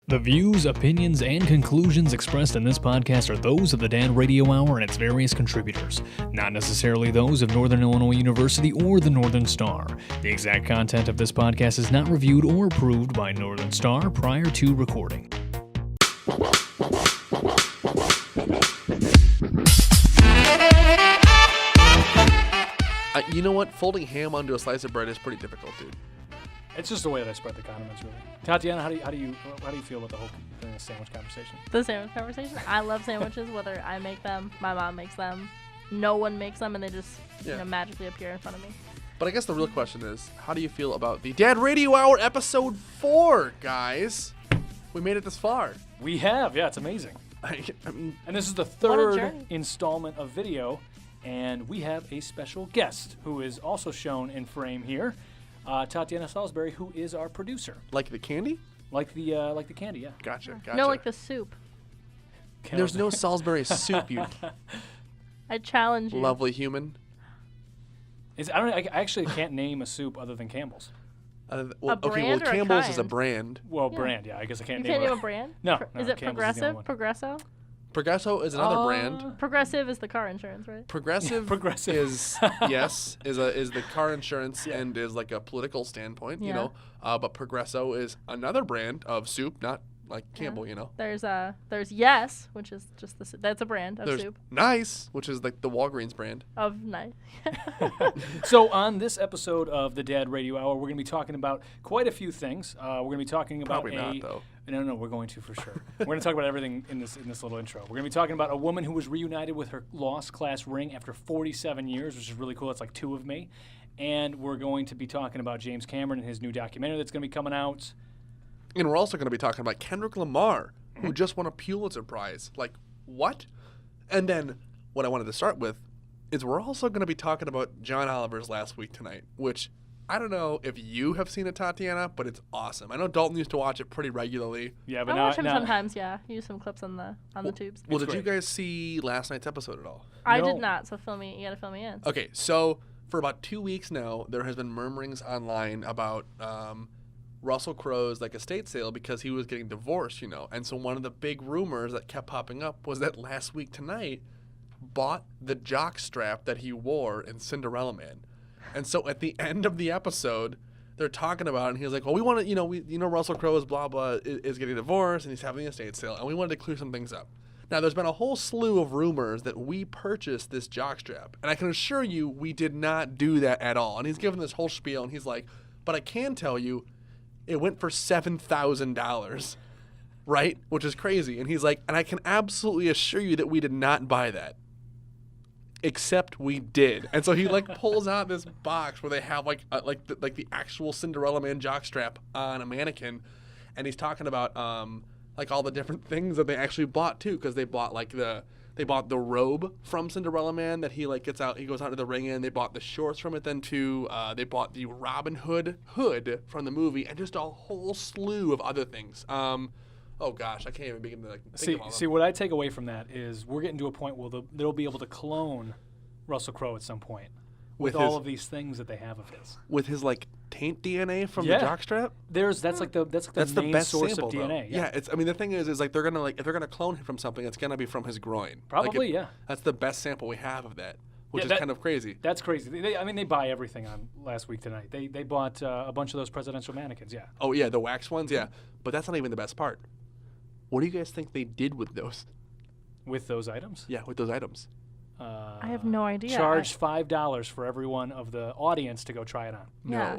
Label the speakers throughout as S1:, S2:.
S1: The views, opinions, and conclusions expressed in this podcast are those of the Dad Radio Hour and its various contributors, not necessarily those of Northern Illinois University or the Northern Star. The exact content of this podcast is not reviewed or approved by Northern Star prior to recording.
S2: You know what? Folding ham onto a slice of bread is pretty difficult, dude.
S3: It's just the way that I spread the condiments, really. Tatiana, how do you feel about the whole sandwich conversation?
S4: The sandwich conversation? I love sandwiches, whether I make them, my mom makes them, no one makes them, and they just magically appear in front of me.
S2: But I guess the real question is, how do you feel about the Dad Radio Hour episode 4, guys? We made it this far.
S3: We have, yeah, it's amazing.
S2: I mean,
S3: and this is the third installment of video, and we have a special guest who is also shown in frame here. Tatiana Salisbury, who is our producer.
S2: Like the candy?
S3: Like the candy, yeah.
S2: Gotcha.
S4: No, like the soup.
S2: There's no Salisbury soup, you
S4: I challenge you.
S2: lovely human.
S3: I actually can't name a soup other than Campbell's.
S4: Brand or
S2: Campbell's
S4: a kind?
S2: is a brand.
S3: Well, brand, yeah. I guess I can't
S4: You
S3: name
S4: can't name a brand?
S3: No.
S4: Is it
S3: Campbell's is the only
S4: Progressive?
S3: one.
S4: Progresso?
S2: Progresso is another brand.
S4: Progressive is the car insurance, right?
S2: Progressive is the car insurance and is like a political standpoint, you know. But Progresso is another brand of soup, not like Campbell, you know.
S4: There's Yes, which is just that's a brand of
S2: There's
S4: soup.
S2: Nice, which is like the Walgreens brand.
S4: Of nice.
S3: So on this episode of the Dad Radio Hour, we're going to be talking about quite a few things. We're going to be talking about
S2: Probably not, though.
S3: No, we're going to for sure. We're going to talk about everything in this little intro. We're going to be talking about a woman who was reunited with her lost class ring after 47 years, which is really cool. It's like Two of Me. And we're going to be talking about James Cameron and his new documentary that's going to be coming out.
S2: And we're also going to be talking about Kendrick Lamar, who just won a Pulitzer Prize. Like, what? And then what I wanted to start with is we're also going to be talking about John Oliver's Last Week Tonight, which I don't know if you have seen it, Tatiana, but it's awesome. I know Dalton used to watch it pretty regularly.
S3: Yeah, but
S4: I watch him sometimes, yeah. Use some clips on the tubes.
S2: Well, did you guys see last night's episode at all?
S4: I did not, so you got to fill me in.
S2: Okay, so for about 2 weeks now, there has been murmurings online about Russell Crowe's like estate sale because he was getting divorced, you know. And so one of the big rumors that kept popping up was that Last Week Tonight bought the jock strap that he wore in Cinderella Man. And so at the end of the episode, they're talking about it, and he's like, well, we want to, Russell Crowe is blah, blah, is getting divorced, and he's having an estate sale, and we wanted to clear some things up. Now, there's been a whole slew of rumors that we purchased this jockstrap, and I can assure you we did not do that at all. And he's giving this whole spiel, and he's like, but I can tell you it went for $7,000, right? Which is crazy. And he's like, and I can absolutely assure you that we did not buy that. Except we did. And so he like pulls out this box where they have the actual Cinderella Man jockstrap on a mannequin, and he's talking about like all the different things that they actually bought too, because they bought the robe from Cinderella Man that he like gets out. He goes out to the ring, and they bought the shorts from it then too. They bought the Robin Hood hood from the movie, and just a whole slew of other things. Oh gosh, I can't even begin to think of all of them.
S3: See, what I take away from that is we're getting to a point where they'll be able to clone Russell Crowe at some point with all of these things that they have of his.
S2: With his like taint DNA from the jockstrap.
S3: That's the main
S2: best
S3: source
S2: sample,
S3: of DNA.
S2: Yeah, it's. I mean, the thing is like they're gonna if they're gonna clone him from something, it's gonna be from his groin.
S3: Probably, yeah.
S2: That's the best sample we have of that, which is kind of crazy.
S3: That's crazy. They buy everything on Last Week Tonight. They bought a bunch of those presidential mannequins. Yeah.
S2: Oh yeah, the wax ones. Yeah, but that's not even the best part. What do you guys think they did with those?
S3: With those items?
S2: Yeah, with those items.
S4: I have no idea.
S3: Charged $5 for everyone of the audience to go try it on.
S2: No,
S4: Yeah.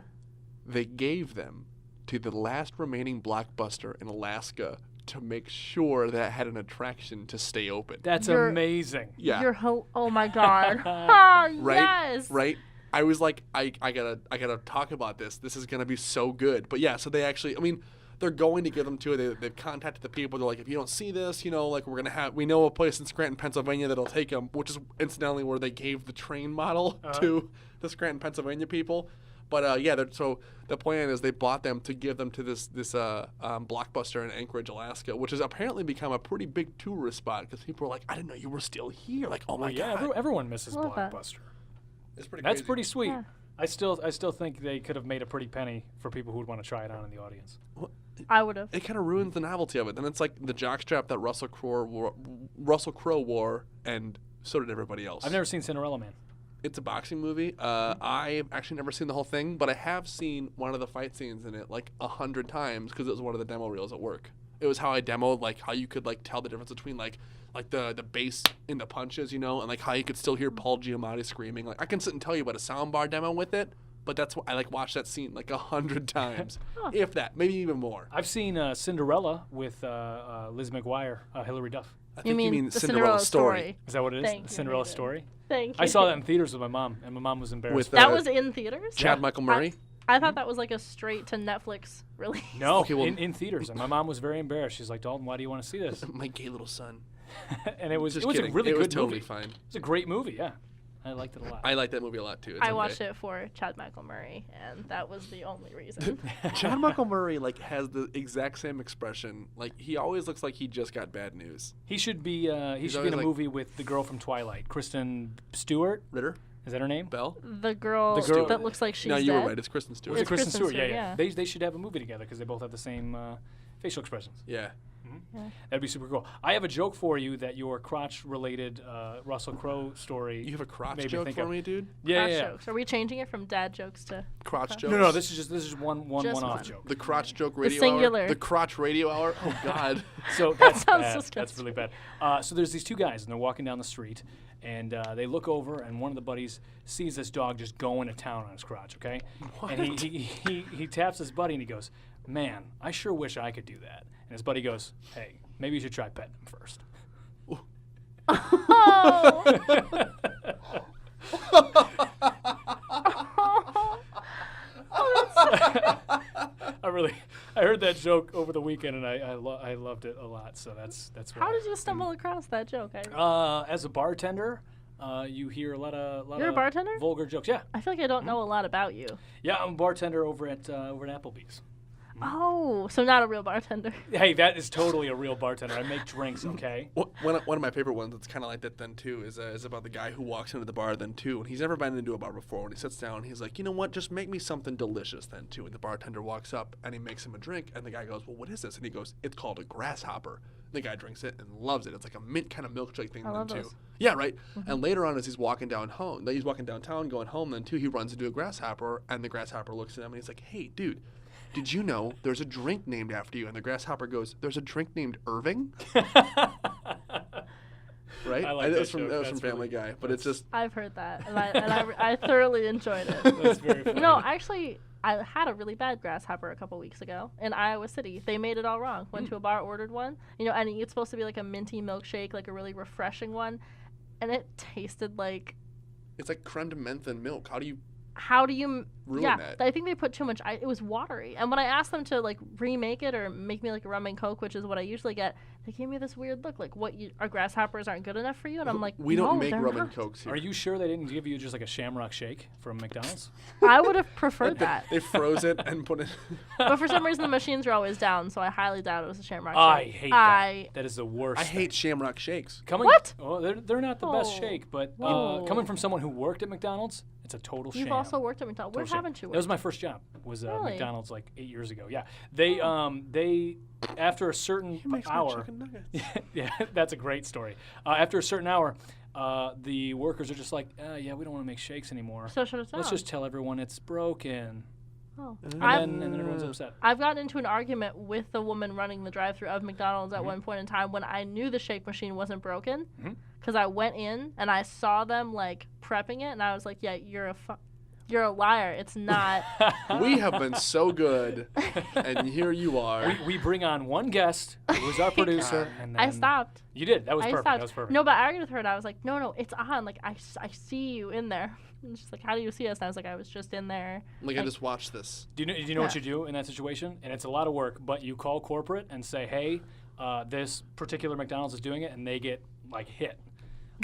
S2: they gave them to the last remaining Blockbuster in Alaska to make sure that it had an attraction to stay open.
S3: That's amazing.
S2: Yeah.
S4: Oh my God. Oh,
S2: Right?
S4: yes.
S2: Right? I was like, I gotta talk about this. This is gonna be so good. But yeah, so they actually, I mean, they're going to give them to it. They've contacted the people. They're like, if you don't see this, we know a place in Scranton, Pennsylvania that'll take them, which is incidentally where they gave the train model to the Scranton, Pennsylvania people. But so the plan is they bought them to give them to this Blockbuster in Anchorage, Alaska, which has apparently become a pretty big tourist spot because people are like, I didn't know you were still here. Like, oh my God.
S3: Yeah, everyone misses
S4: Love that.
S3: Blockbuster.
S2: It's pretty
S3: That's
S2: crazy.
S3: pretty sweet.
S4: Yeah.
S3: I still think they could have made a pretty penny for people who would want to try it on in the audience.
S4: I would have.
S2: It kind of ruins the novelty of it. Then it's like the jockstrap that Russell Crowe wore, and so did everybody else.
S3: I've never seen Cinderella Man.
S2: It's a boxing movie. I've actually never seen the whole thing, but I have seen one of the fight scenes in it like 100 times because it was one of the demo reels at work. It was how I demoed, like how you could like tell the difference between like the bass in the punches, you know, and like how you could still hear Paul Giamatti screaming. Like I can sit and tell you about a soundbar demo with it, but that's what I like watched that scene like 100 times, if that, maybe even more.
S3: I've seen Cinderella with Liz McGuire, Hilary Duff.
S2: I think you mean
S4: the
S2: Cinderella Story.
S3: Is that what it is?
S4: Thank
S3: The
S4: you,
S3: Cinderella
S4: Hayden.
S3: Story?
S4: Thank you.
S3: I saw that in theaters with my mom, and my mom was embarrassed.
S2: With,
S4: That was in theaters?
S2: Chad Michael Murray.
S4: I thought that was like a straight to Netflix release.
S3: No,
S2: Okay, well-
S3: in theaters. And my mom was very embarrassed. She's like, Dalton, why do you want to see this?
S2: My gay little son.
S3: And it was
S2: Just
S3: a
S2: kidding.
S3: really
S2: it
S3: good
S2: was totally
S3: movie.
S2: fine.
S3: It's a great movie, yeah. I liked it a lot.
S2: I like that movie a lot too. It's
S4: I
S2: okay.
S4: watched it for Chad Michael Murray, and that was the only reason.
S2: Chad Michael Murray like has the exact same expression. Like he always looks like he just got bad news.
S3: He should be
S2: He's
S3: in a
S2: always like-
S3: movie with the girl from Twilight, Kristen Stewart.
S2: Ritter,
S3: Is that her name?
S2: Bell.
S4: The girl
S3: girl-
S4: that looks like she's
S2: No, you
S4: dead.
S2: were right. It's Kristen Stewart.
S3: Was it
S4: It's
S3: Kristen
S4: Kristen
S3: Stewart? Yeah,
S4: Stewart,
S3: yeah. They should have a movie together because they both have the same facial expressions.
S2: Yeah.
S3: That'd be super cool. I have a joke for you that your crotch-related Russell Crowe story.
S2: You have a crotch
S3: made me
S2: joke
S3: think
S2: for
S3: of.
S2: me, dude?
S3: Yeah,
S4: Crotch
S3: yeah.
S4: jokes. Are we changing it from dad jokes to
S2: Crotch jokes.
S3: No, this is just one
S4: Just
S3: one-off
S4: one.
S3: joke.
S2: The crotch joke radio
S4: singular.
S2: hour. The crotch radio hour. Oh God.
S3: So that's
S4: sounds
S3: bad.
S4: disgusting.
S3: That's really bad. So there's these two guys, and they're walking down the street, and they look over, and one of the buddies sees this dog just going to town on his crotch. Okay, and he taps his buddy, and he goes, "Man, I sure wish I could do that." And his buddy goes, "Hey, maybe you should try petting him first."
S4: Oh!
S3: I heard that joke over the weekend, and I loved it a lot. So that's why.
S4: How did you stumble across that joke? I
S3: As a bartender, you hear a lot of
S4: You're a bartender?
S3: vulgar jokes. Yeah,
S4: feel like I don't know a lot about you.
S3: yeah. I'm a bartender over at Applebee's.
S4: Oh, so not a real bartender.
S3: Hey, that is totally a real bartender. I make drinks, okay?
S2: One of my favorite ones that's kind of like that then too is about the guy who walks into the bar then too, and he's never been into a bar before. When he sits down, he's like, you know what, just make me something delicious then too. And the bartender walks up and he makes him a drink, and the guy goes, well, what is this? And he goes, it's called a grasshopper. And the guy drinks it and loves it. It's like a mint kind of milkshake thing
S4: I
S2: then
S4: love
S2: too.
S4: those.
S2: Yeah, right. And later on, as he's walking downtown going home then too, he runs into a grasshopper, and the grasshopper looks at him and he's like, hey, dude. Did you know there's a drink named after you? And the grasshopper goes, there's a drink named Irving? Right?
S3: I like
S2: that
S3: that
S2: was from
S3: joke. That's
S2: Family
S3: really-
S2: Guy. But it's just,
S4: I've heard that, and I thoroughly enjoyed it.
S3: That's very funny.
S4: No, actually, I had a really bad grasshopper a couple weeks ago in Iowa City. They made it all wrong. Went to a bar, ordered one, and it's supposed to be like a minty milkshake, like a really refreshing one, and it tasted like.
S2: it's like creme de menthe and milk. How do you ruin
S4: Yeah,
S2: that?
S4: I think they put too much. It was watery, and when I asked them to like remake it or make me like a rum and coke, which is what I usually get, they gave me this weird look, like our grasshoppers aren't good enough for you, and I'm like,
S2: we don't
S4: no,
S2: make
S4: they're
S2: rum and
S4: not.
S2: cokes here.
S3: Are you sure they didn't give you just like a Shamrock Shake from McDonald's?
S4: I would have preferred that,
S2: They froze it and put it.
S4: but for some reason the machines were always down, so I highly doubt it was a Shamrock
S3: I
S4: Shake.
S3: hate that. That is the worst.
S2: I hate Shamrock Shakes.
S3: What? Oh, they're not the best
S4: Oh.
S3: shake, but
S4: Whoa.
S3: coming from someone who worked at McDonald's, it's a total shame.
S4: You've also worked at McDonald's. Where
S3: Total shame.
S4: haven't you worked?
S3: That was my first job. Was
S4: Really?
S3: McDonald's like 8 years ago. Yeah, they after a certain
S2: He makes my
S3: hour.
S2: chicken nuggets.
S3: Yeah, that's a great story. After a certain hour, the workers are just like, yeah, we don't want to make shakes anymore.
S4: So shut it down.
S3: Let's just tell everyone it's broken.
S4: Oh.
S3: And
S4: I've,
S3: then everyone's upset.
S4: I've gotten into an argument with the woman running the drive-thru of McDonald's at one point in time when I knew the shake machine wasn't broken, because I went in and I saw them like prepping it, and I was like, yeah, you're a liar. It's not.
S2: We have been so good, and here you are.
S3: We bring on one guest, who was our producer, and then
S4: I stopped.
S3: You did. That was
S4: I
S3: perfect.
S4: stopped.
S3: That was perfect.
S4: No, but I argued with her, and I was like, no, it's on. Like, I see you in there. And she's like, how do you see us? And I was like, I was just in there.
S2: Like I just watched this.
S3: Do you know what you do in that situation? And it's a lot of work, but you call corporate and say, hey, this particular McDonald's is doing it, and they get like hit.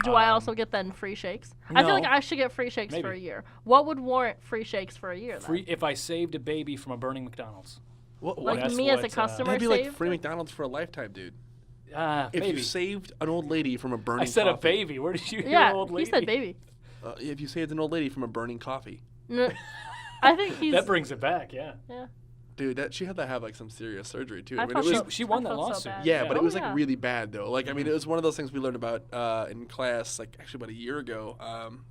S4: Do I also get then free shakes? I feel like
S3: no.
S4: I should get free shakes for a
S3: Maybe.
S4: year. What would warrant free shakes for a year then?
S3: Free if I saved a baby from a burning McDonald's.
S2: What?
S4: Like
S3: That's
S4: me as a
S3: what,
S4: customer
S2: That'd be like
S4: saved?
S2: free McDonald's for a lifetime, dude. If
S3: Baby.
S2: you saved an old lady from a burning
S3: I said a
S2: coffee.
S3: baby. Where did you hear
S4: Yeah,
S3: old
S4: he
S3: lady?
S4: said baby.
S2: If you saved an old lady from a burning coffee.
S4: No, I think he's.
S3: That brings it back, yeah.
S4: Yeah.
S2: Dude, she had to have like some serious surgery too.
S4: I
S2: I mean,
S4: felt
S2: it was
S4: so-
S3: She won
S4: I
S3: that
S4: felt so
S3: lawsuit.
S4: bad.
S2: yeah, but it
S4: Oh,
S2: was like
S4: yeah.
S2: really bad though. Like I mean, it was one of those things we learned about in class, like actually about a year ago.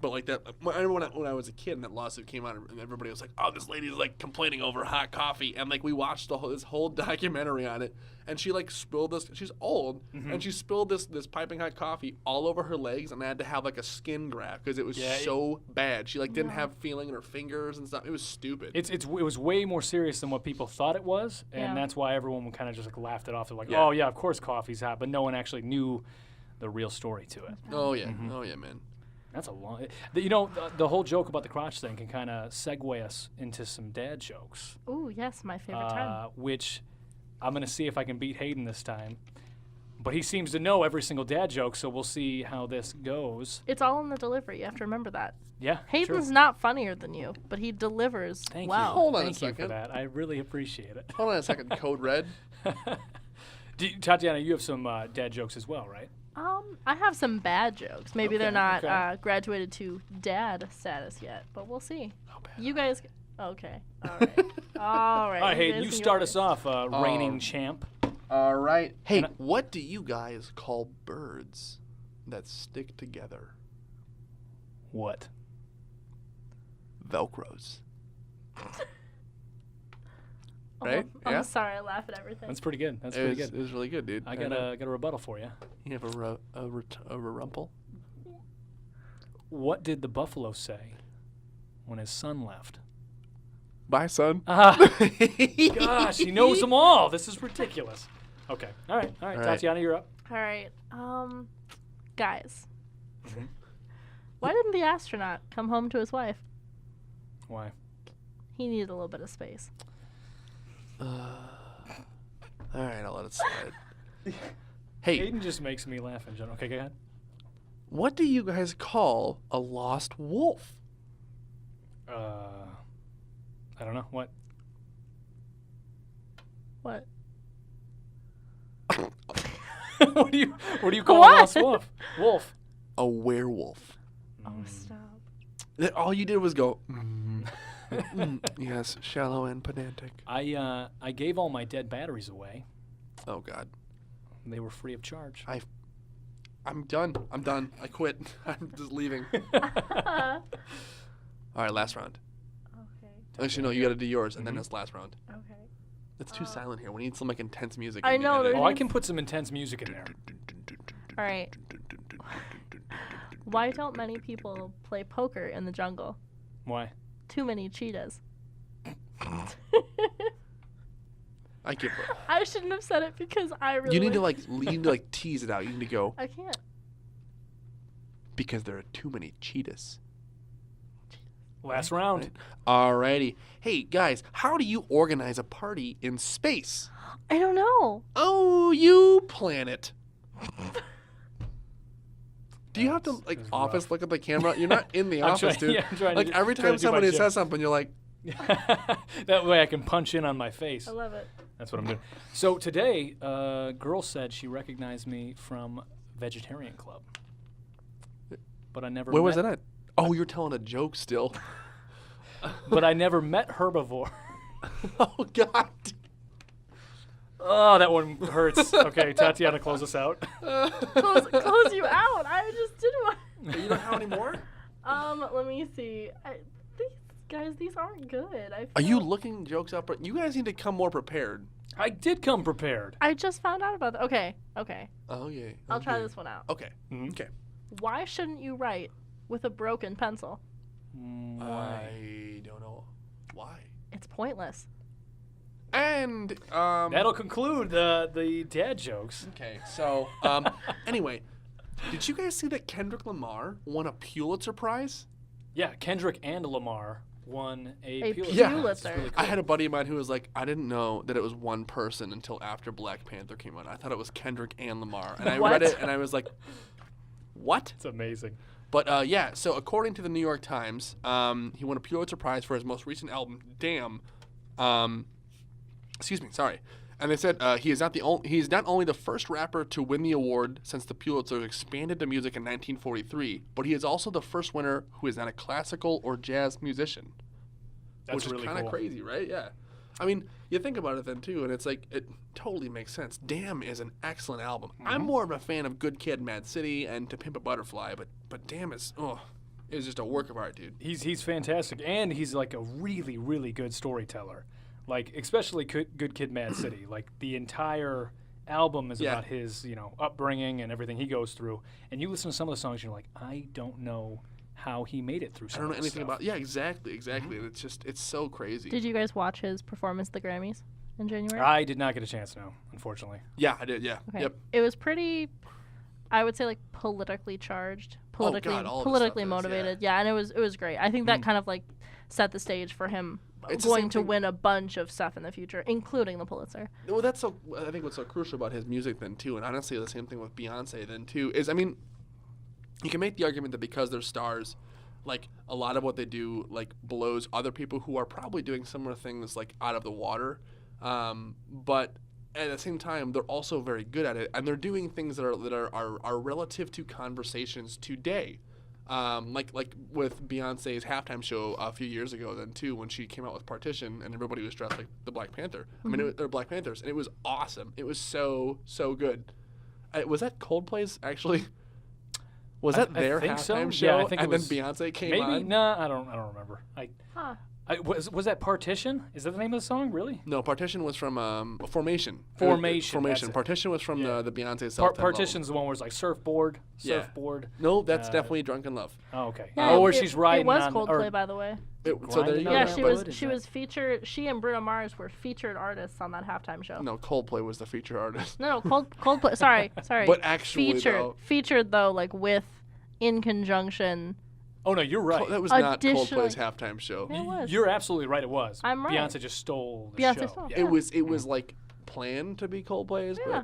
S2: But like that, I remember when I was a kid and that lawsuit came out, and everybody was like, "Oh, this lady's like complaining over hot coffee," and like we watched this whole documentary on it, and she like spilled this. She's old, and she spilled this piping hot coffee all over her legs, and I had to have like a skin graft because it was so bad. She like didn't have feeling in her fingers and stuff. It was stupid.
S3: It was way more serious than what people thought it was, and
S4: Yeah.
S3: that's why everyone kind of just like laughed it off. They're like, "Oh yeah, of course coffee's hot," but no one actually knew the real story to it.
S2: oh yeah, man.
S3: That's a long. You know, the whole joke about the crotch thing can kind of segue us into some dad jokes,
S4: Ooh, yes, my favorite time.
S3: which I'm gonna see if I can beat Hayden this time. But he seems to know every single dad joke, so we'll see how this goes.
S4: It's all in the delivery. You have to remember that.
S3: Yeah,
S4: Hayden's not funnier than you, but he delivers.
S3: Thank
S4: wow.
S3: you.
S2: Hold on a
S3: Thank you for
S2: second.
S3: that. I really appreciate it.
S2: Hold on a second, Code Red.
S3: Tatiana, you have some dad jokes as well, right?
S4: I have some bad jokes. Maybe they're
S3: Okay,
S4: not
S3: okay.
S4: Graduated to dad status yet, but we'll see.
S2: How bad?
S4: You guys. Okay. All right. All right.
S3: All right, Hayden,
S4: guys
S3: you
S4: can
S3: start
S4: go
S3: us off, reigning
S2: Oh.
S3: champ.
S2: All right. Hey,
S3: And I-
S2: what do you guys call birds that stick together?
S3: What?
S2: Velcros.
S4: first.
S2: Right?
S4: I'm
S2: Yeah.
S4: sorry. I laugh at everything.
S3: That's pretty good. That's
S2: It
S3: pretty
S2: was,
S3: good.
S2: it was really good, dude.
S3: I got a rebuttal for you.
S2: You have a rumple?
S3: What did the buffalo say when his son left?
S2: Bye, son.
S3: Ah, gosh, he knows them all. This is ridiculous. Okay. All right.
S2: All right.
S3: Tatiana, you're up.
S4: All right. Guys.
S3: Mhm.
S4: Why didn't the astronaut come home to his wife?
S3: Why?
S4: He needed a little bit of space.
S2: All right, I'll let it slide. Hey,
S3: Hayden just makes me laugh in general. Okay, go ahead.
S2: what do you guys call a lost wolf?
S3: I don't know. What?
S4: What?
S3: what do you call
S4: What?
S3: a lost wolf? Wolf.
S2: A werewolf.
S4: Oh, stop.
S2: All you did was go, yes, shallow and pedantic.
S3: I gave all my dead batteries away.
S2: Oh, God.
S3: They were free of charge.
S2: I'm done. I quit. I'm just leaving. All right, last round.
S4: Okay.
S2: Actually, no, you got to do yours, and then it's last round.
S4: Okay.
S2: It's too silent here. We need some like intense music.
S4: I
S2: in the
S4: know,
S2: edit.
S3: Oh, I can put some intense music in there.
S4: All right. Why don't many people play poker in the jungle?
S3: Why?
S4: Too many cheetahs.
S2: I give up.
S4: I shouldn't have said it because I really.
S2: You need to like tease it out. You need to go
S4: I can't.
S2: because there are too many cheetahs.
S3: Last round.
S2: Alrighty. Hey guys, how do you organize a party in space?
S4: I don't know.
S2: Oh, you plan it. Do you have to like
S3: That's
S2: office
S3: rough.
S2: look at the camera? You're not in the
S3: I'm
S2: office,
S3: trying-
S2: dude.
S3: yeah, I'm trying to
S2: Like
S3: do-
S2: every
S3: trying to
S2: time
S3: do my
S2: somebody
S3: job.
S2: says something, you're like,
S3: That way I can punch in on my face.
S4: I love it.
S3: That's what I'm doing. So today, a girl said she recognized me from Vegetarian Club. But I never
S2: where
S3: met,
S2: was it at? Oh, you're telling a joke still.
S3: But I never met Herbivore.
S2: Oh God.
S3: Oh, that one hurts. Okay, Tatiana, close us out.
S4: Close you out. I just did one.
S2: You don't have any more?
S4: Let me see. These aren't good.
S2: Are you looking jokes up? You guys need to come more prepared.
S3: I did come prepared.
S4: I just found out about that. Okay.
S2: Oh yeah.
S4: I'll try this one out.
S2: Okay.
S3: Mhm.
S2: Okay.
S4: Why shouldn't you write with a broken pencil?
S3: Why?
S2: I don't know why.
S4: It's pointless.
S2: And
S3: That'll conclude the dad jokes.
S2: okay. So anyway, did you guys see that Kendrick Lamar won a Pulitzer Prize?
S3: Yeah, Kendrick and Lamar won a
S4: A
S3: Pulitzer.
S2: Yeah.
S3: That's
S4: Pulitzer.
S3: really cool.
S2: I had a buddy of mine who was like, I didn't know that it was one person until after Black Panther came out. I thought it was Kendrick and Lamar, and I
S4: What?
S2: read it and I was like, what?
S3: It's amazing.
S2: But yeah, so according to the New York Times, he won a Pulitzer Prize for his most recent album, Damn. Excuse me, sorry. And they said he is not only the first rapper to win the award since the Pulitzer expanded to music in 1943, but he is also the first winner who is not a classical or jazz musician.
S3: That's
S2: which
S3: really
S2: is kind of
S3: cool.
S2: crazy, right? Yeah. I mean, you think about it then too, and it's like it totally makes sense. Damn is an excellent album. I'm more of a fan of Good Kid, Mad City, and To Pimp a Butterfly, but Damn is just a work of art, dude.
S3: He's fantastic, and he's like a really, really good storyteller. Like, especially Good Kid, Mad City. Like, the entire album is about his, upbringing and everything he goes through. And you listen to some of the songs, and you're like, I don't know how he made it through some
S2: I don't know anything
S3: stuff.
S2: about. Yeah, exactly. And it's so crazy.
S4: Did you guys watch his performance at the Grammys in January?
S3: I did not get a chance, no, unfortunately.
S2: Yeah, I did. Yeah.
S4: Okay.
S2: Yep.
S4: It was pretty, I would say, like politically charged,
S2: all this stuff
S4: politically
S2: is,
S4: motivated. Yeah, and it was great. I think that kind of like set the stage for him going to win a bunch of stuff in the future, including the Pulitzer.
S2: Well, I think what's so crucial about his music then too, and honestly the same thing with Beyonce then too, is, I mean, you can make the argument that because they're stars, like a lot of what they do like blows other people who are probably doing similar things like out of the water, but at the same time they're also very good at it, and they're doing things that are relative to conversations today. Like with Beyonce's halftime show a few years ago then too, when she came out with Partition and everybody was dressed like the Black Panther. I mean, they're Black Panthers, and it was awesome. It was so good. Was that Coldplay's actually? Was that their halftime show?
S3: Yeah, I think
S2: and
S3: it was,
S2: then Beyonce came
S3: maybe,
S2: on?
S3: Nah, I don't remember. Was that Partition? Is that the name of the song? Really?
S2: No, Partition was from Formation.
S3: Formation.
S2: Partition was from the Beyonce self-titled
S3: Partition's the one where it's like surfboard.
S2: No, that's definitely Drunken Love.
S3: Oh, okay.
S4: Yeah,
S3: where she's riding
S4: on. It
S3: on.
S4: was Coldplay, by the way.
S2: So there you go.
S4: Yeah,
S3: Grinding
S4: she was featured. She and Bruno Mars were featured artists on that halftime show.
S2: No, Coldplay was the feature artist.
S4: No, Coldplay. Sorry.
S2: But actually,
S4: featured though, like in conjunction.
S3: Oh no, you're right.
S2: That was not Coldplay's halftime show.
S4: Yeah, it was.
S3: You're absolutely right. It was.
S4: I'm right.
S3: Beyonce just stole the
S4: Beyonce
S3: show.
S4: stole.
S3: Yeah.
S2: It was like planned to be Coldplay's,
S4: Yeah.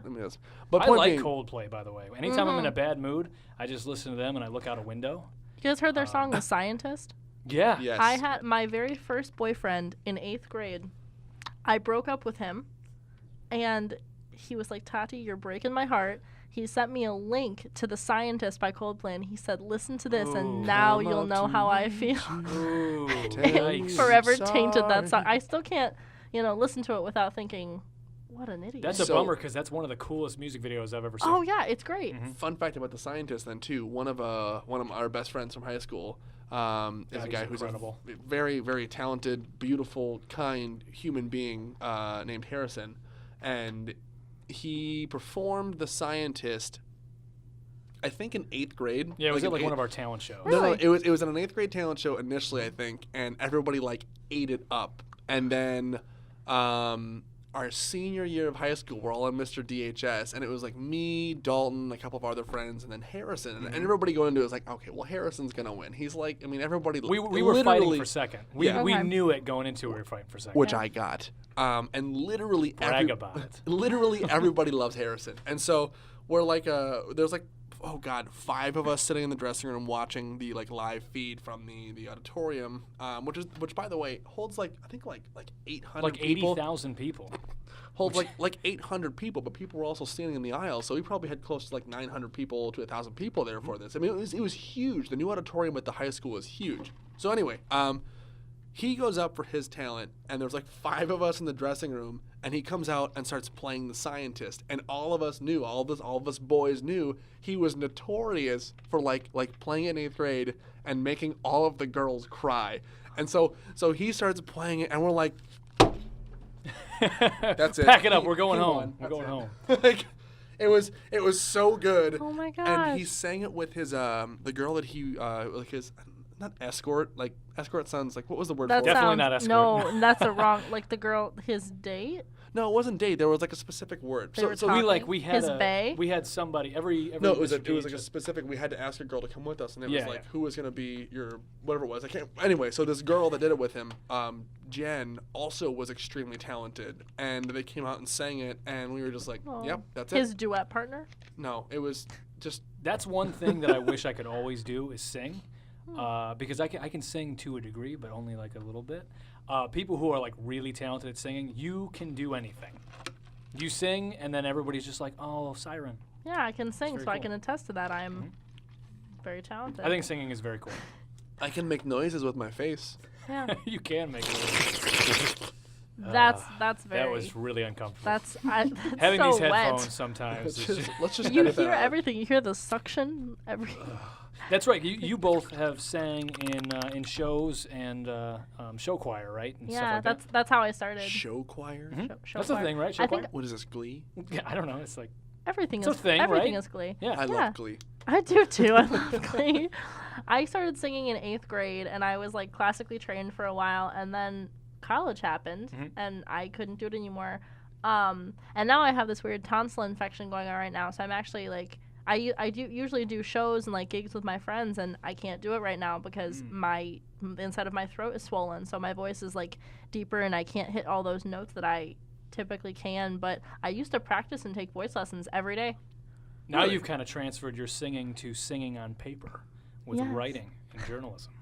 S2: but
S3: I
S2: point
S3: like
S2: being,
S3: Coldplay, by the way. Anytime I'm in a bad mood, I just listen to them and I look out a window.
S4: You guys heard their song "The Scientist"?
S3: Yeah.
S2: Yes.
S4: I had my very first boyfriend in 8th grade. I broke up with him, and he was like, "Tati, you're breaking my heart." He sent me a link to "The Scientist" by Coldplay, and he said, "Listen to this, and now you'll know how I feel."
S3: Ooh,
S4: It forever tainted that song. I still can't, listen to it without thinking, what an idiot.
S3: That's a bummer because that's one of the coolest music videos I've ever seen.
S4: Oh yeah, it's great.
S2: Fun fact about The Scientist then too. One of our best friends from high school is a guy who's
S3: incredible.
S2: a very, very talented, beautiful, kind human being named Harrison, and he performed The Scientist, I think, in 8th grade.
S3: Yeah, it was like one of our talent shows.
S2: No, it was an 8th grade talent show initially, I think, and everybody like ate it up. And then our senior year of high school, we're all in Mr. DHS, and it was like me, Dalton, a couple of our other friends, and then Harrison. And everybody going into it was like, okay, well, Harrison's gonna win. He's like, I mean, everybody.
S3: We were fighting for second. We
S4: Okay.
S3: knew it going into it. We were fighting for second.
S2: Which I got. And literally
S3: Brag about it.
S2: Literally everybody loves Harrison. And so we're like there's like, oh God, 5 of us sitting in the dressing room watching the like live feed from the auditorium, which by the way holds like I think like 800
S3: like
S2: people.
S3: 80,000 people.
S2: Holds like 800 people, but people were also standing in the aisle, so we probably had close to like 900 people to 1,000 people there for this. I mean, it was huge. The new auditorium at the high school was huge. So anyway, he goes up for his talent, and there's like 5 of us in the dressing room, and he comes out and starts playing The Scientist, and all of us knew, all of us boys knew, he was notorious for like playing it in 8th grade and making all of the girls cry. And so he starts playing it, and we're like, that's it.
S3: Pack it up. We're going home. We're going home.
S2: Like, it was so good.
S4: Oh my gosh.
S2: And he sang it with his the girl that he like his not escort, like escort sounds like, what was the word for it?
S3: Definitely not escort.
S4: No, that's a wrong. Like the girl, his date.
S2: No, it wasn't date. There was like a specific word.
S4: They were
S2: So
S4: talking.
S3: we had
S4: His bae?
S3: we had somebody every
S2: no, it was
S3: Mr.
S2: like a
S3: just-
S2: specific. We had to ask a girl to come with us, and it
S3: Yeah,
S2: was like
S3: yeah.
S2: who was gonna be your whatever it was. I can't. Anyway, so this girl that did it with him, Jen, also was extremely talented, and they came out and sang it, and we were just like,
S4: Aw.
S2: yep, that's
S4: His
S2: it.
S4: duet partner.
S2: No, it was just
S3: That's one thing that I wish I could always do is sing, because I can sing to a degree, but only like a little bit. People who are like really talented at singing, you can do anything. You sing, and then everybody's just like, "Oh, siren."
S4: Yeah, I can sing,
S3: very
S4: so I
S3: cool.
S4: can attest to that. I'm very talented.
S3: I think singing is very cool.
S2: I can make noises with my face.
S4: Yeah.
S3: You can make it.
S4: That's very.
S3: That was really uncomfortable.
S4: That's
S3: Having
S4: so
S3: these
S4: wet.
S3: headphones sometimes.
S2: Let's just
S4: You
S2: edit that
S4: hear
S2: out.
S4: everything. You hear the suction.
S3: That's right. You both have sang in shows and show choir, right? And
S4: Yeah,
S3: stuff like
S4: that's how I started.
S2: Show choir?
S4: Show
S3: That's
S4: choir.
S3: the thing, right? Show
S4: I
S3: choir?
S4: think
S2: What is this, Glee?
S3: Yeah, I don't know. It's like
S4: everything
S3: It's
S4: is
S3: a thing,
S4: everything
S3: right?
S4: is Glee.
S3: yeah.
S2: I love Glee.
S4: I do too. I love Glee. I started singing in 8th grade, and I was like classically trained for a while, and then college happened, and I couldn't do it anymore. And now I have this weird tonsil infection going on right now, so I'm actually like I do usually do shows and like gigs with my friends, and I can't do it right now because the inside of my throat is swollen, so my voice is like deeper, and I can't hit all those notes that I typically can. But I used to practice and take voice lessons every day.
S3: Now
S2: Really?
S3: you've kind of transferred your singing to singing on paper with
S4: Yes.
S3: writing and journalism.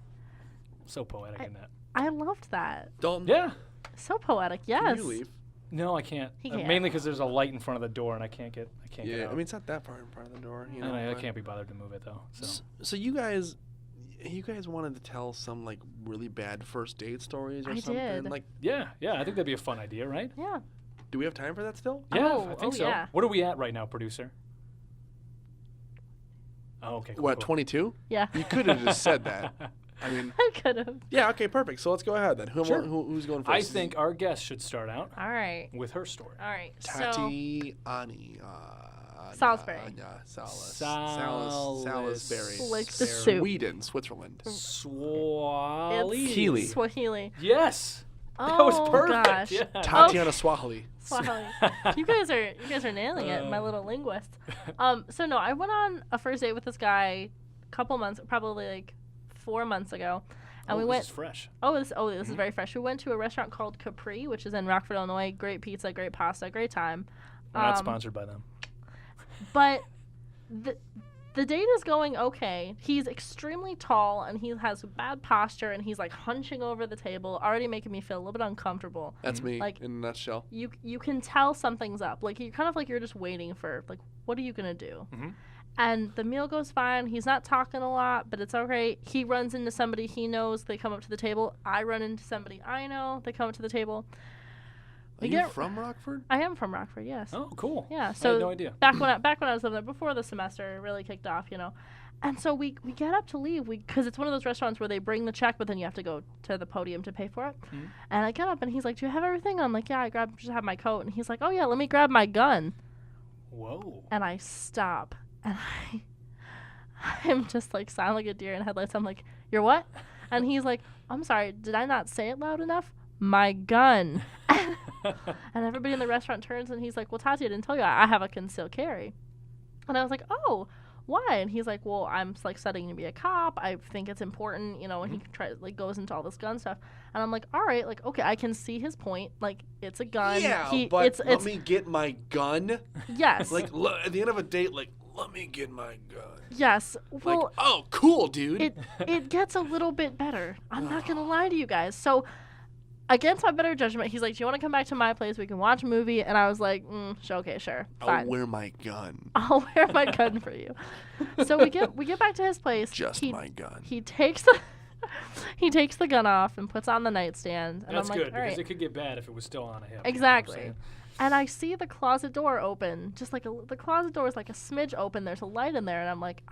S3: So poetic in that.
S4: I loved that.
S2: Dalton,
S3: Yeah.
S4: So poetic.
S2: can
S4: Yes.
S2: you leave?
S3: No, I can't.
S4: He can't.
S3: Mainly because there's a light in front of the door and I can't get
S2: Yeah,
S3: out.
S2: I mean, it's not that far in front of the door. You know,
S3: I
S2: but-
S3: can't be bothered to move it though. So
S2: So you guys wanted to tell some like really bad first date stories or
S4: I
S2: something?
S4: did.
S2: Like,
S3: yeah, I think that'd be a fun idea, right?
S4: Yeah.
S2: do we have time for that still?
S3: Yeah,
S4: Oh,
S3: I think
S4: oh,
S3: so.
S4: yeah.
S3: What are we at right now, producer? Oh, okay. Cool,
S2: What,
S3: cool.
S2: 22?
S4: Yeah.
S2: You could have just said that. I mean,
S4: I could have.
S2: yeah, okay, perfect. So let's go ahead then.
S3: Sure.
S2: Who's going first?
S3: I think our guest should start out
S4: All right.
S3: with her story.
S4: All right. So
S2: Tatiana.
S4: Salisbury.
S2: Salisbury.
S4: Like the soup.
S2: Sweden, Switzerland.
S3: Swahili.
S2: Keely.
S4: Swahili.
S3: Yes.
S4: Oh
S3: That was perfect.
S4: gosh.
S3: Yeah.
S2: Tatiana Swahili.
S4: Swahili. You guys are nailing it, my little linguist. So no, I went on a first date with this guy a couple months, probably like 4 months ago. And we
S3: this
S4: went
S3: is fresh.
S4: this is very fresh. We went to a restaurant called Capri, which is in Rockford, Illinois. Great pizza, great pasta, great time.
S3: We're not sponsored by them.
S4: But the date is going okay. He's extremely tall and he has bad posture and he's like hunching over the table, already making me feel a little bit uncomfortable.
S2: That's me
S4: Like-
S2: in a nutshell.
S4: You can tell something's up. Like you're kind of like you're just waiting for like what are you gonna do?
S3: Mhm.
S4: And the meal goes fine. He's not talking a lot, but it's okay. He runs into somebody he knows. They come up to the table. I run into somebody I know. They come up to the table.
S2: Are you from Rockford?
S4: I am from Rockford, yes.
S3: Oh, cool.
S4: Yeah.
S3: I
S4: So
S3: had no idea.
S4: back when I was living there before the semester really kicked off, And so we get up to leave because it's one of those restaurants where they bring the check, but then you have to go to the podium to pay for it.
S3: Mhm.
S4: And I get up and he's like, "Do you have everything?" I'm like, "Yeah, just have my coat." And he's like, "Oh yeah, let me grab my gun."
S3: Whoa.
S4: And I stop and I'm just like silent like a deer in headlights. I'm like, "You're what?" And he's like, "I'm sorry, did I not say it loud enough? My gun." And everybody in the restaurant turns and he's like, "Well, Tati, I didn't tell you I have a concealed carry." And I was like, "Oh, why?" And he's like, "Well, I'm like studying to be a cop. I think it's important, And he goes into all this gun stuff. And I'm like, "All right, like okay, I can see his point. Like it's a gun.
S2: Yeah,
S4: but
S2: but let me get my gun.
S4: yes,
S2: Like at the end of a date, like let me get my gun.
S4: yes. Well,
S2: Like oh, cool, dude.
S4: it gets a little bit better. I'm not gonna lie to you guys. So against my better judgment, he's like, "Do you want to come back to my place? We can watch a movie." And I was like, okay, sure, fine.
S2: I'll wear my gun.
S4: I'll wear my gun for you." So we get back to his place.
S2: Just my gun.
S4: He takes the gun off and puts on the nightstand. And
S3: That's
S4: I'm like,
S3: good
S4: all
S3: because
S4: right.
S3: it could get bad if it was still on a hip.
S4: Exactly. And I see the closet door open, just like the closet door is like a smidge open. There's a light in there, and I'm like,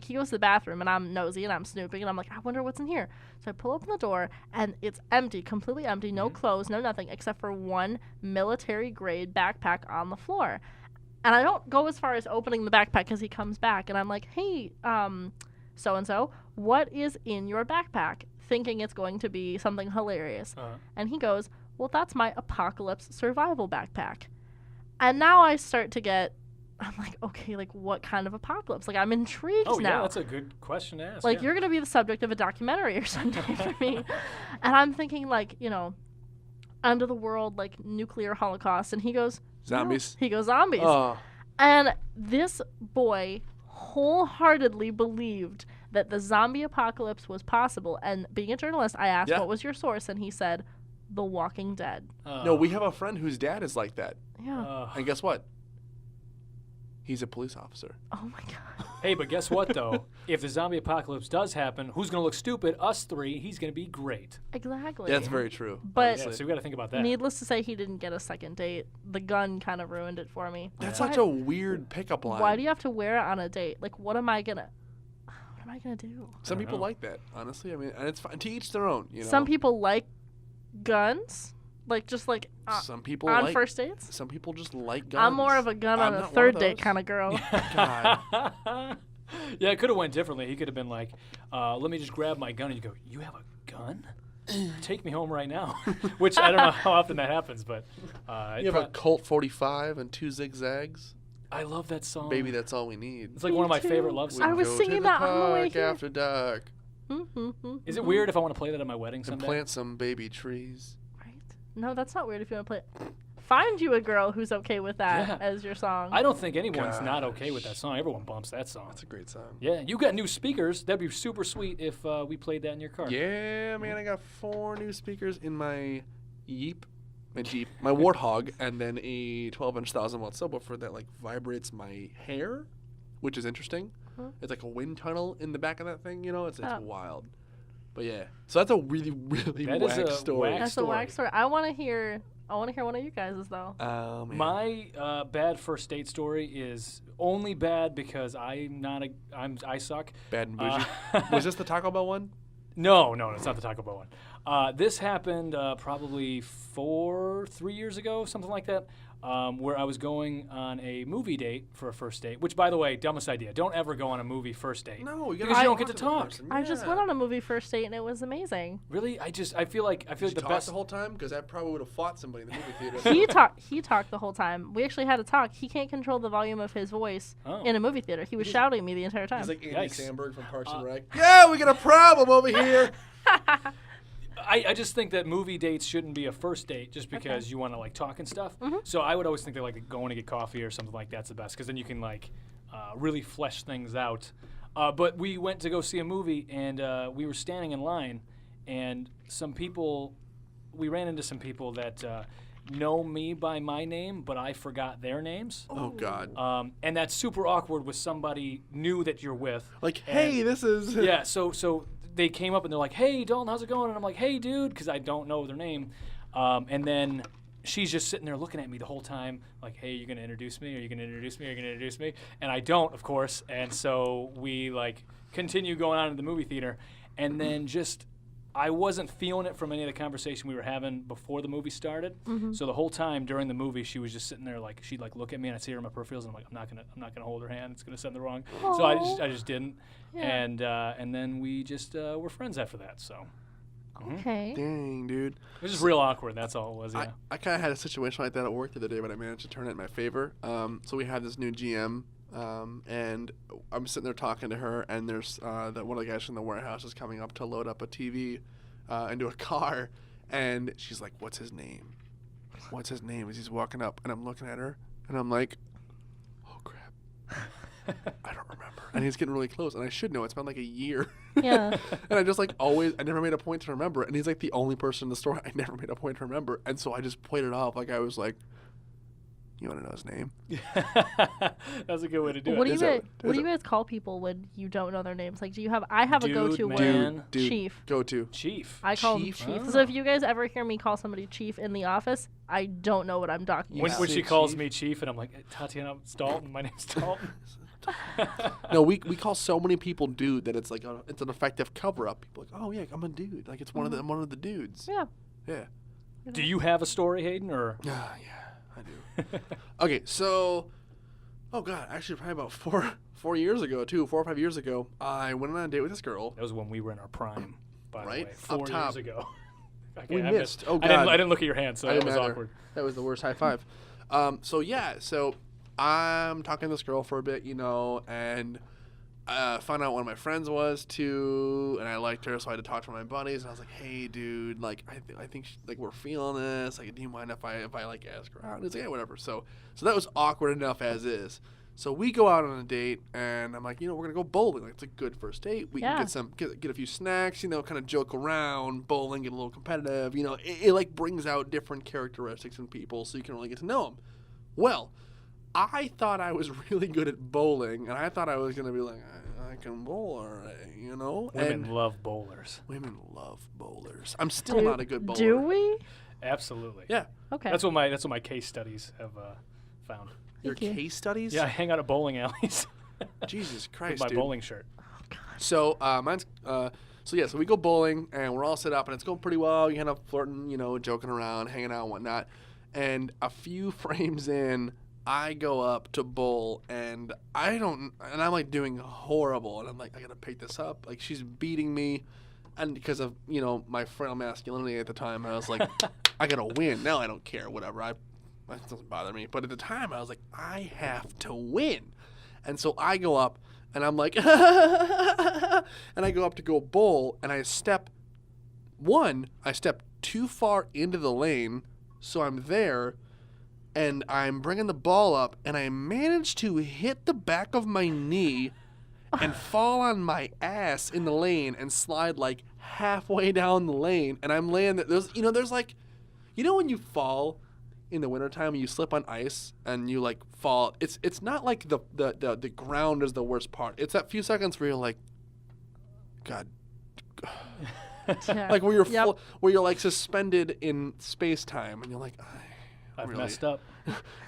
S4: he goes to the bathroom, and I'm nosy and I'm snooping, and I'm like, I wonder what's in here. So I pull open the door, and it's empty, completely empty, no clothes, no nothing, except for one military grade backpack on the floor. And I don't go as far as opening the backpack because he comes back, and I'm like, "Hey, so and so, what is in your backpack?" Thinking it's going to be something hilarious. And he goes, "Well, that's my apocalypse survival backpack." And now I start to I'm like, okay, like what kind of apocalypse? Like I'm intrigued
S3: Oh,
S4: now.
S3: yeah, that's a good question to ask.
S4: Like
S3: yeah.
S4: you're going to be the subject of a documentary or something for me. And I'm thinking like, end of the world, like nuclear holocaust. And he goes,
S2: Zombies.
S4: "No." He goes, "Zombies."
S2: Oh,
S4: And this boy wholeheartedly believed that the zombie apocalypse was possible. And being a journalist, I asked,
S2: Yeah.
S4: "What was your source?" And he said, "The Walking Dead."
S2: no, we have a friend whose dad is like that.
S4: Yeah.
S2: And guess what? He's a police officer.
S4: Oh my god.
S3: Hey, but guess what, though? If the zombie apocalypse does happen, who's going to look stupid? Us three. He's going to be great.
S4: Exactly.
S2: That's very true.
S4: But
S3: Yeah, so we got to think about that.
S4: needless to say, he didn't get a second date. The gun kind of ruined it for me.
S2: That's
S4: Why-
S2: such a weird pickup line.
S4: Why do you have to wear it on a date? Like, what am I gonna do?
S2: Some people
S3: know.
S2: like that, honestly. I mean, and it's fine. To each their own, you know.
S4: Some people like guns, like just like
S2: Some people
S4: on
S2: like.
S4: first dates.
S2: Some people just like guns.
S4: I'm more of a gun
S2: I'm
S4: on a
S2: not one
S4: third
S2: of
S4: date
S2: those.
S4: kind of girl.
S2: God.
S3: Yeah, it could have went differently. He could have been like, let me just grab my gun. And you go, you have a gun? Take me home right now. Which I don't know how often that happens, but
S2: You have a Colt 45 and 2 zigzags.
S3: I love that song.
S2: Baby, that's all we need.
S3: It's like one of my
S4: too.
S3: favorite love
S2: We
S3: songs.
S4: I was
S2: go
S4: singing
S2: to the
S4: that on the way
S2: park
S4: here.
S2: after dark
S3: Is it weird if I want to play that at my wedding
S2: and
S3: someday?
S2: plant some baby trees.
S4: Right? No, that's not weird if you want to play it. Find you a girl who's okay with that
S3: Yeah.
S4: as your song.
S3: I don't think anyone's not okay with that song. Everyone bumps that song.
S2: That's a great song.
S3: Yeah, you got new speakers. That'd be super sweet if we played that in your car.
S2: Yeah, man, I got 4 new speakers in my Jeep, my Warthog, and then a 12-inch 1,000-watt subwoofer that like vibrates my hair, which is interesting.
S4: Huh.
S2: It's like a wind tunnel in the back of that thing, you know. It's
S4: Oh.
S2: wild. But yeah, so that's a really really
S3: That is
S2: whack
S3: a
S2: story.
S3: whack
S4: That's
S3: story.
S4: a whack story. I want to hear one of you guys' though.
S2: Man.
S3: My bad first date story is only bad because I suck.
S2: Bad and bougie. Was this the Taco Bell one?
S3: No, it's not the Taco Bell one. This happened probably 3 years ago, something like that, where I was going on a movie date for a first date, which, by the way, dumbest idea. Don't ever go on a movie first date.
S2: No, you
S3: Because you don't get to
S2: the
S3: talk.
S2: person.
S4: I just
S2: Yeah.
S4: went on a movie first date and it was amazing.
S3: Really? I feel like
S2: Did you
S3: the
S2: talk
S3: best.
S2: the whole time? Because I probably would have fought somebody in the movie theater.
S4: He talked the whole time. We actually had a talk. He can't control the volume of his voice
S3: Oh.
S4: in a movie theater. He was shouting at me the entire time.
S2: He's like Andy
S3: Yikes.
S2: Samberg from Parks and Rec. Yeah, we got a problem over here.
S3: I just think that movie dates shouldn't be a first date just because you want to like talk and stuff. So I would always think that like going to get coffee or something like that's the best because then you can like really flesh things out. But we went to go see a movie and we were standing in line and we ran into some people that know me by my name, but I forgot their names.
S2: Oh God.
S3: And that's super awkward with somebody new that you're with.
S2: Like, hey, this is.
S3: Yeah, so they came up and they're like, hey, Dalton, how's it going? And I'm like, hey, dude, because I don't know their name. And then she's just sitting there looking at me the whole time, like, hey, you going to introduce me? Are you going to introduce me? Are you going to introduce me? And I don't, of course. And so we, like, continue going on in the movie theater. And then just, I wasn't feeling it from any of the conversation we were having before the movie started. So the whole time during the movie, she was just sitting there, like, she'd, like, look at me, and I'd see her in my peripherals, and I'm like, I'm not gonna hold her hand. It's going to send the wrong. So I just didn't.
S4: Yeah.
S3: And then we just were friends after that. So
S4: Okay.
S2: Dang, dude.
S3: it was just real awkward. That's all it was. Yeah.
S2: I kind of had a situation like that at work the other day, but I managed to turn it in my favor. So we had this new GM, and I'm sitting there talking to her, and there's one of the guys from the warehouse is coming up to load up a TV into a car, and she's like, "What's his name? What's his name?" As he's walking up, and I'm looking at her, and I'm like, "Oh crap, I don't remember." And he's getting really close, and I should know. It's been like a year.
S4: Yeah.
S2: And I just like always, I never made a point to remember it. And he's like the only person in the store I never made a point to remember. And so I just played it off like I was like, you want to know his name?
S3: That's a good way to do
S4: What
S3: it.
S4: do you guys call people when you don't know their names? Like, do you have? I have a
S3: Dude,
S4: go-to
S3: man.
S4: word.
S2: Dude,
S4: Chief.
S2: Go to.
S3: Chief.
S4: I call him
S2: Chief?
S4: Chief.
S3: Oh.
S4: So if you guys ever hear me call somebody Chief in the office, I don't know what I'm talking
S3: When,
S4: about.
S3: when
S2: say
S3: she calls
S2: Chief?
S3: me Chief, and I'm like, Tatiana, it's Dalton. My name's Dalton.
S2: No, we call so many people dude that it's like it's an effective cover up. People are like, oh yeah, I'm a dude. Like it's I'm one of the dudes.
S4: Yeah.
S2: Yeah.
S3: Do you have a story, Hayden, or?
S2: Yeah, I do. Okay, so, oh god, actually probably about 4 years ago, 4 or 5 years ago, I went on a date with this girl.
S3: That was when we were in our prime, by
S2: Right?
S3: the way.
S2: Up
S3: 4
S2: top.
S3: years ago. Okay,
S2: We
S3: I
S2: missed. Oh,
S3: I didn't,
S2: God.
S3: I didn't look at your hand, so
S2: I
S3: that
S2: didn't
S3: was
S2: matter.
S3: awkward.
S2: That was the worst high five. So I'm talking to this girl for a bit, and found out one of my friends was too, and I liked her, so I had to talk to my buddies, and I was like, hey, dude, like, I think like we're feeling this. Like, do you mind if I like ask her out? And he's like, yeah, whatever. So that was awkward enough as is. So we go out on a date, and I'm like, we're gonna go bowling. Like, it's a good first date. We
S4: Yeah.
S2: can get a few snacks, kind of joke around, bowling, get a little competitive. It like brings out different characteristics in people, so you can really get to know them. Well, I thought I was really good at bowling, and I thought I was gonna be like, I can bowl, all right, you know.
S3: Women love bowlers.
S2: Women love bowlers. I'm still not a good bowler.
S4: Do we?
S3: Absolutely.
S2: Yeah.
S4: Okay.
S3: That's what my case studies have found.
S2: Your
S4: Thank you.
S2: case studies?
S3: Yeah, I hang out at bowling alleys
S2: Jesus
S3: with
S2: Christ,
S3: my
S2: dude.
S3: bowling shirt.
S2: So mine's so we go bowling and we're all set up and it's going pretty well. You end up flirting, you know, joking around, hanging out and whatnot. And a few frames in, I go up to bowl and I'm like doing horrible and I'm like, I gotta pick this up. Like she's beating me, and because of, you know, my frail masculinity at the time, I was like, I gotta win. Now I don't care, whatever. That doesn't bother me. But at the time I was like, I have to win. And so I go up and I'm like, and I go up to go bowl, and I step too far into the lane, so I'm there, and I'm bringing the ball up, and I manage to hit the back of my knee and fall on my ass in the lane and slide like halfway down the lane, and I'm laying there. There's like, you know when you fall in the wintertime and you slip on ice and you like fall, it's not like the ground is the worst part. It's that few seconds where you're like, God,
S4: Yeah.
S2: like where you're
S4: Yep.
S2: where you're like suspended in space time and you're like,
S3: I've
S2: really?
S3: messed up.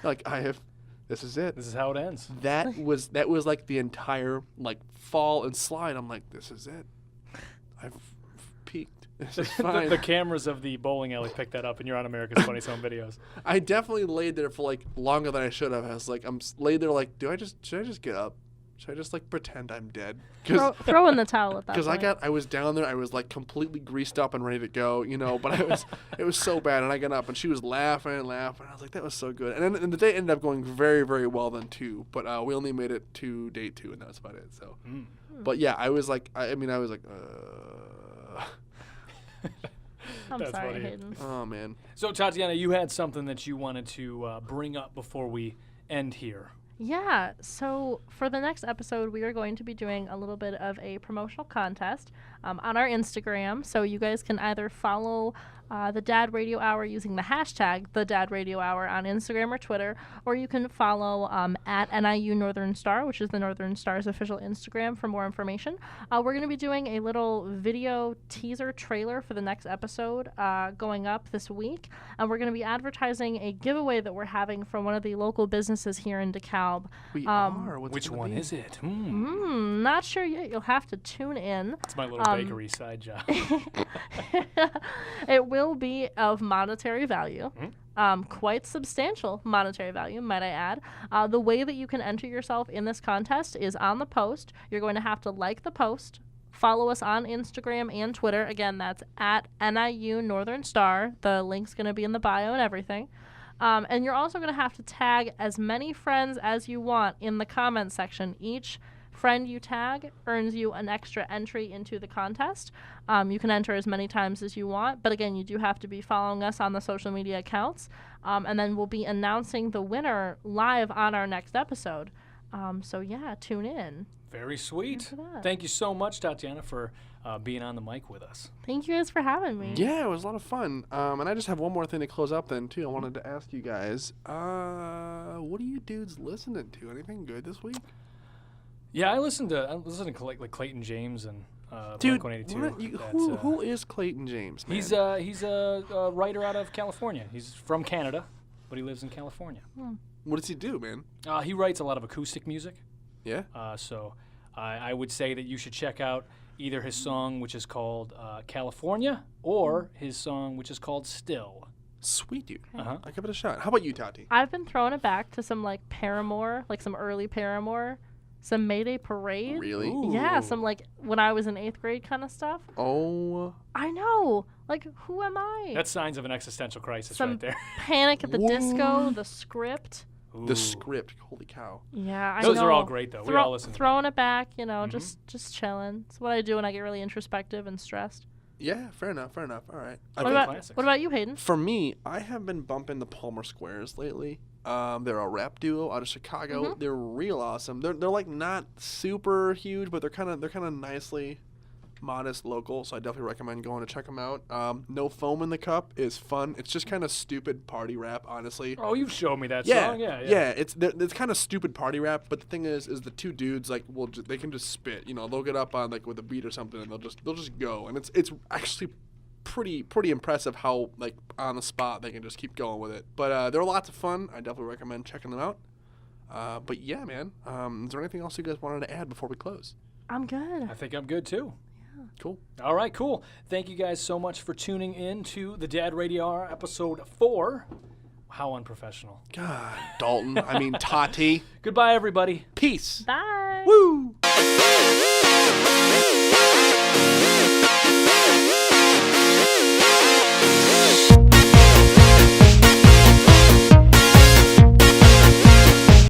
S2: Like this is it.
S3: This is how it ends.
S2: That was like the entire like fall and slide. I'm like, this is it. I've peaked. This is fine.
S3: The cameras of the bowling alley picked that up, and you're on America's Funniest Home Videos.
S2: I definitely laid there for like longer than I should have. I was like, laid there like, should I just get up? Should I just like pretend I'm dead?
S4: Throw in the towel at that point.
S2: Because I was down there, I was like completely greased up and ready to go, you know. But it was so bad, and I got up, and she was laughing and laughing. I was like, that was so good. And then the day ended up going very, very well then too. But we only made it to day 2, and that was about it. So, but yeah, I was like, I was like,
S4: I'm
S3: That's
S4: sorry,
S3: funny.
S4: Hayden.
S2: oh man.
S3: So, Tatiana, you had something that you wanted to bring up before we end here.
S4: Yeah, so for the next episode, we are going to be doing a little bit of a promotional contest on our Instagram. So you guys can either follow the Dad Radio Hour using the hashtag the Dad Radio Hour on Instagram or Twitter, or you can follow at NIU Northern Star, which is the Northern Star's official Instagram, for more information. We're going to be doing a little video teaser trailer for the next episode going up this week, and we're going to be advertising a giveaway that we're having from one of the local businesses here in DeKalb.
S2: We are. What's
S3: Which
S2: it gonna
S3: one
S2: be?
S3: is it?
S4: Not sure yet. You'll have to tune in.
S3: It's my little bakery side job.
S4: It will be of monetary value, quite substantial monetary value, might I add. The way that you can enter yourself in this contest is on the post. You're going to have to like the post, follow us on Instagram and Twitter. Again, that's at NIU Northern Star. The link's going to be in the bio and everything. And you're also going to have to tag as many friends as you want in the comment section. Each friend you tag earns you an extra entry into the contest. You can enter as many times as you want, but again, you do have to be following us on the social media accounts. And then we'll be announcing the winner live on our next episode. So yeah, tune in.
S3: Very sweet.
S4: for that.
S3: Thank you so much, Tatiana, for being on the mic with us.
S4: Thank you guys for having me.
S2: Yeah, it was a lot of fun. And I just have one more thing to close up then, too. I wanted to ask you guys, what are you dudes listening to? Anything good this week?
S3: Yeah, I listened to like Clayton James and
S2: Dude,
S3: Blink-182.
S2: who is Clayton James, man?
S3: He's a writer out of California. He's from Canada, but he lives in California.
S2: What does he do, man?
S3: He writes a lot of acoustic music.
S2: Yeah?
S3: So I would say that you should check out either his song, which is called California, or his song, which is called Still.
S2: Sweet, dude.
S3: Uh-huh.
S2: I'll give it a shot. How about you, Tati?
S4: I've been throwing it back to some like Paramore, like some early Paramore, some Mayday Parade.
S2: Really?
S4: Yeah,
S3: Ooh.
S4: some like when I was in 8th grade kind of stuff.
S2: Oh.
S4: I know. Like, who am I?
S3: That's signs of an existential crisis
S4: Some
S3: right there.
S4: Panic at the Disco, The Script.
S3: Ooh.
S2: The script. Holy cow.
S4: Yeah, I
S3: Those
S4: know.
S3: are all great, though. We all listen to them.
S4: Throwing it back, you know, just chilling. It's what I do when I get really introspective and stressed.
S2: Yeah, fair enough. All right.
S4: What
S3: Okay,
S4: about
S3: classics.
S4: what about you, Hayden?
S2: For me, I have been bumping the Palmer Squares lately. They're a rap duo out of Chicago. They're real awesome. They're like not super huge, but they're kind of nicely modest, local, so I definitely recommend going to check them out. No Foam in the Cup is fun. It's just kind of stupid party rap, honestly.
S3: Oh, you've showed me that
S2: Yeah,
S3: song. Yeah.
S2: It's kind of stupid party rap, but the thing is the two dudes like they can just spit. They'll get up on like with a beat or something, and they'll just go, and it's actually pretty impressive how like on the spot they can just keep going with it. But they're lots of fun. I definitely recommend checking them out. But yeah, man. Is there anything else you guys wanted to add before we close?
S4: I'm good.
S3: I think I'm good too.
S2: Cool.
S3: All right, cool. Thank you guys so much for tuning in to the Dad Radio Hour, episode 4. How unprofessional.
S2: God, Dalton. I mean, Tati.
S3: Goodbye, everybody.
S2: Peace.
S4: Bye.
S2: Woo!